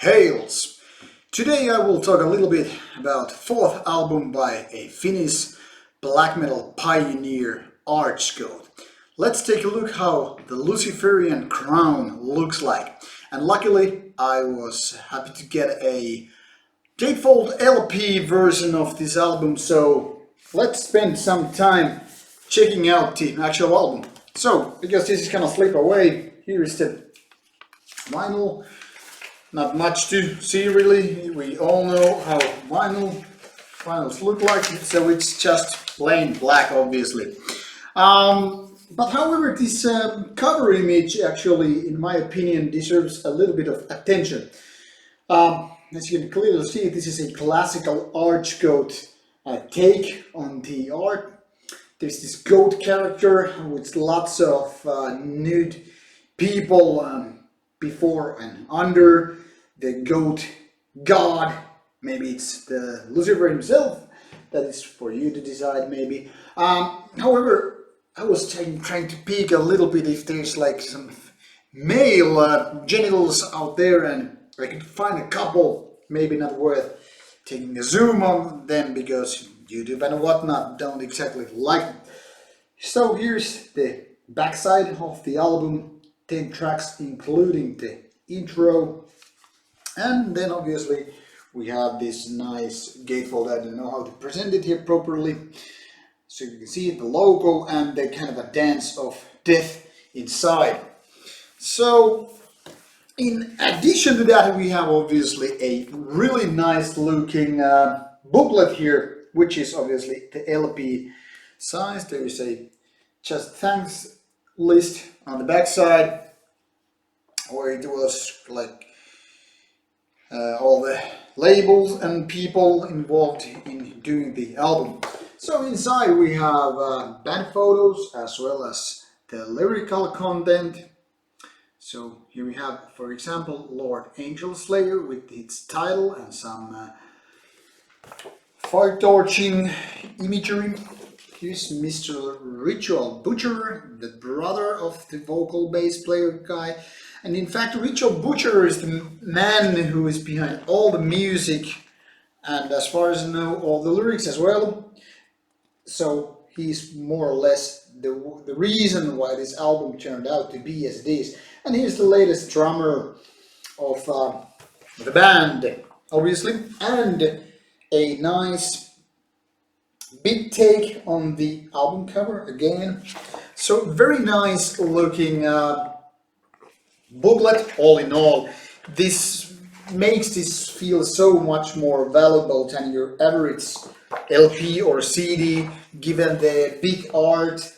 Hails! Today I will talk a little bit about fourth album by a Finnish black metal pioneer, Archgoat. Let's take a look how the Luciferian Crown looks like. And luckily I was happy to get a gatefold LP version of this album, so let's spend some time checking out the actual album. So, because this is gonna slip away, here is the vinyl. Not much to see really, we all know how vinyls look like, so it's just plain black obviously. But however, this cover image actually, in my opinion, deserves a little bit of attention. As you can clearly see, this is a classical Archgoat take on the art. There's this goat character with lots of nude people before and under the goat god. Maybe it's the Lucifer himself. That is for you to decide maybe. However, I was trying to peek a little bit if there's like some male genitals out there, and I could find a couple. Maybe not worth taking a zoom on them because YouTube and whatnot don't exactly like them. So here's the backside of the album, 10 tracks including the intro, and then obviously we have this nice gatefold. I don't know how to present it here properly, so you can see the logo and the kind of a dance of death inside. So in addition to that, we have obviously a really nice looking booklet here, which is obviously the LP size. There is a just thanks list on the back side, where it was like all the labels and people involved in doing the album. So inside we have band photos as well as the lyrical content. So here we have, for example, Lord Angel Slayer with its title and some fire torching imagery. Here's Mr. Ritual Butcher, the brother of the vocal bass player guy. And in fact, Ritual Butcher is the man who is behind all the music and, as far as I know, all the lyrics as well. So he's more or less the reason why this album turned out to be as it is. And here's the latest drummer of the band, obviously, and a nice big take on the album cover again. So very nice looking booklet. All in all, this makes this feel so much more valuable than your average LP or CD, given the big art,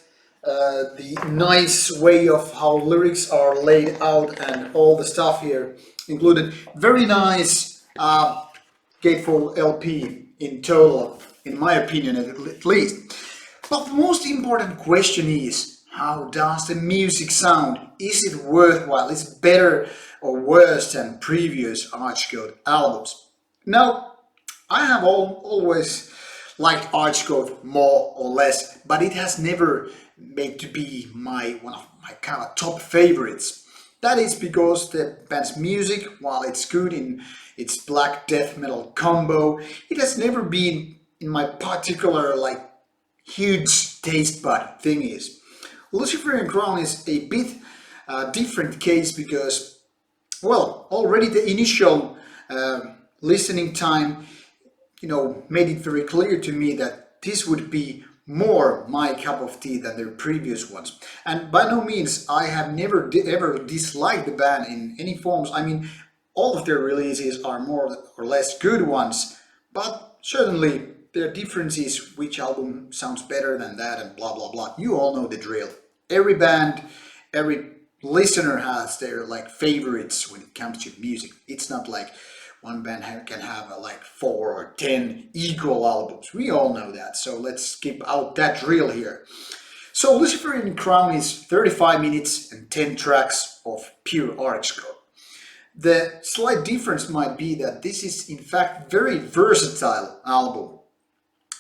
the nice way of how lyrics are laid out and all the stuff here included. Very nice gatefold LP in total, in my opinion at least. But the most important question is, how does the music sound? Is it worthwhile? Is it better or worse than previous Archgoat albums? Now, I have always liked Archgoat more or less, but it has never made to be one of my kind of top favorites. That is because the band's music, while it's good in its black death metal combo, it has never been in my particular like huge taste bud thing is. Luciferian Crown is a bit different case because, well, already the initial listening time, made it very clear to me that this would be more my cup of tea than their previous ones. And by no means I have never ever disliked the band in any forms. I mean, all of their releases are more or less good ones, but certainly there are differences, which album sounds better than that and blah blah blah. You all know the drill. Every band, every listener has their like favorites when it comes to music. It's not like one band can have like 4 or 10 equal albums. We all know that, so let's skip out that drill here. So Luciferian Crown is 35 minutes and 10 tracks of pure Archgoat. The slight difference might be that this is in fact very versatile album.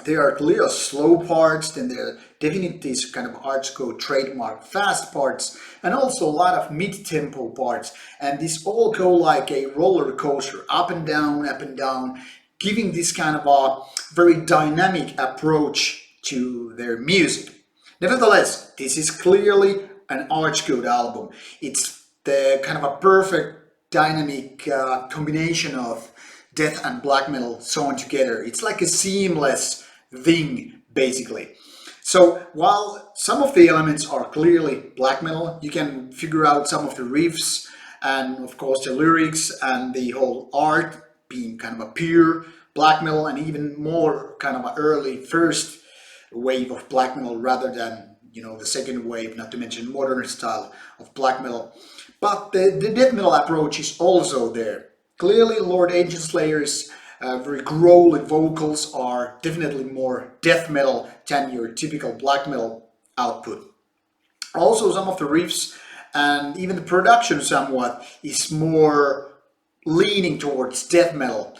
There are clear slow parts, then there are definitely these kind of Archgoat trademark fast parts, and also a lot of mid-tempo parts. And these all go like a roller coaster, up and down, giving this kind of a very dynamic approach to their music. Nevertheless, this is clearly an Archgoat album. It's the kind of a perfect dynamic combination of death and black metal sewn together. It's like a seamless thing, basically. So while some of the elements are clearly black metal, you can figure out some of the riffs and of course the lyrics and the whole art being kind of a pure black metal, and even more kind of an early first wave of black metal rather than, you know, the second wave, not to mention modern style of black metal. But the death metal approach is also there. Clearly, Lord Angelslayer's very growly vocals are definitely more death metal than your typical black metal output. Also, some of the riffs and even the production somewhat is more leaning towards death metal.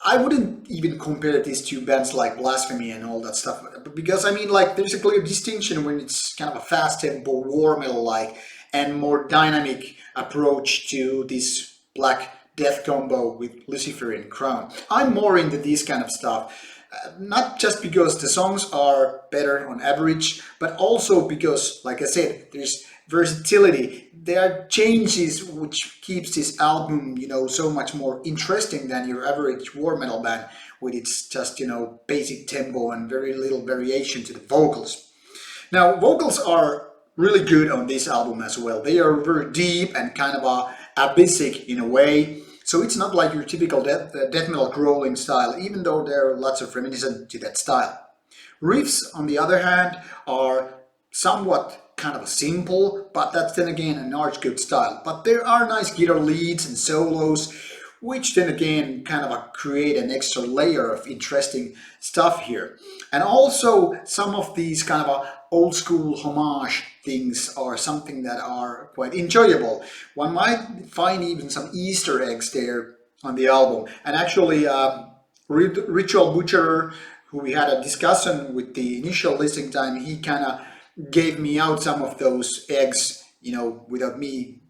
I wouldn't even compare these two bands like Blasphemy and all that stuff, because I mean, like, there's a clear distinction when it's kind of a fast tempo war metal like and more dynamic approach to this black death combo with Luciferian Crown. I'm more into this kind of stuff, not just because the songs are better on average, but also because, like I said, there's versatility. There are changes which keeps this album, you know, so much more interesting than your average war metal band with its just, you know, basic tempo and very little variation to the vocals. Now, vocals are really good on this album as well. They are very deep and kind of abyssic in a way. So it's not like your typical death metal growling style, even though there are lots of reminiscent to that style. Riffs, on the other hand, are somewhat kind of simple, but that's then again an Archgoat style. But there are nice guitar leads and solos, which then again kind of create an extra layer of interesting stuff here. And also some of these kind of old school homage things are something that are quite enjoyable. One might find even some Easter eggs there on the album. And actually Ritual Butcher, who we had a discussion with the initial listening time, he kind of gave me out some of those eggs, you know, without me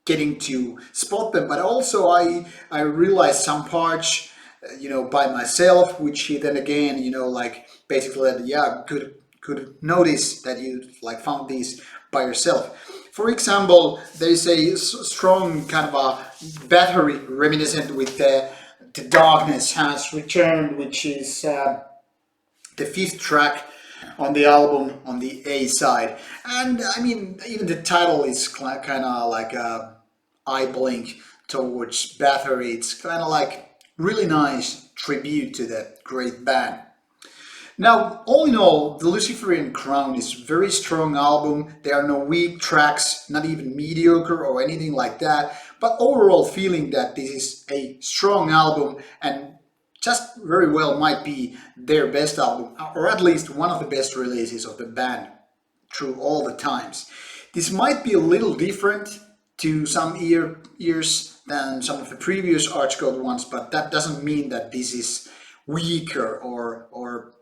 getting to spot them. But also I realized some parts, you know, by myself, which he then again, you know, like basically, yeah, could notice that you like found these by yourself. For example, there is a strong kind of a battery reminiscent with the darkness has returned, which is the fifth track on the album on the A side. And I mean, even the title is kind of like a eye blink towards battery. It's kind of like really nice tribute to that great band. Now, all in all, the Luciferian Crown is a very strong album. There are no weak tracks, not even mediocre or anything like that. But overall feeling that this is a strong album and just very well might be their best album, or at least one of the best releases of the band through all the times. This might be a little different to some years than some of the previous Archgoat ones, but that doesn't mean that this is weaker or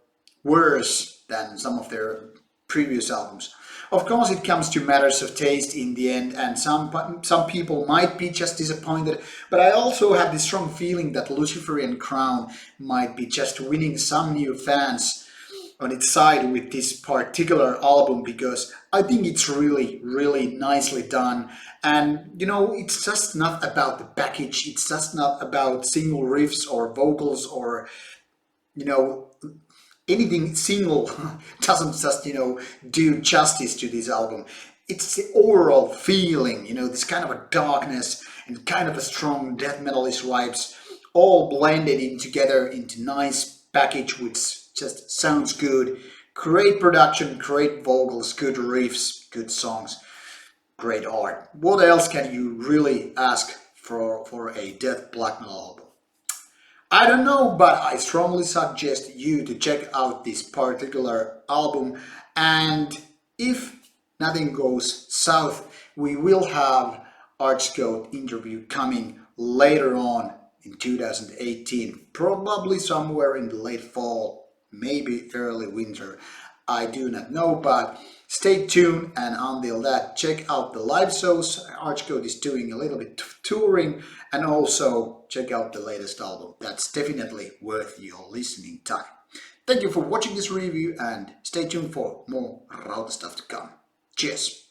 worse than some of their previous albums. Of course, it comes to matters of taste in the end, and some people might be just disappointed, but I also have this strong feeling that Luciferian Crown might be just winning some new fans on its side with this particular album, because I think it's really, really nicely done. And, you know, it's just not about the package, it's just not about single riffs or vocals or, you know, anything single doesn't just, you know, do justice to this album. It's the overall feeling, you know, this kind of a darkness and kind of a strong death metalist vibes all blended in together into nice package which just sounds good. Great production, great vocals, good riffs, good songs, great art. What else can you really ask for a death black metal album? I don't know, but I strongly suggest you to check out this particular album, and if nothing goes south, we will have Archgoat interview coming later on in 2018, probably somewhere in the late fall, maybe early winter. I do not know, but stay tuned, and until that, check out the live shows. Archgoat is doing a little bit touring, and also check out the latest album. That's definitely worth your listening time. Thank you for watching this review, and stay tuned for more Rauta stuff to come. Cheers!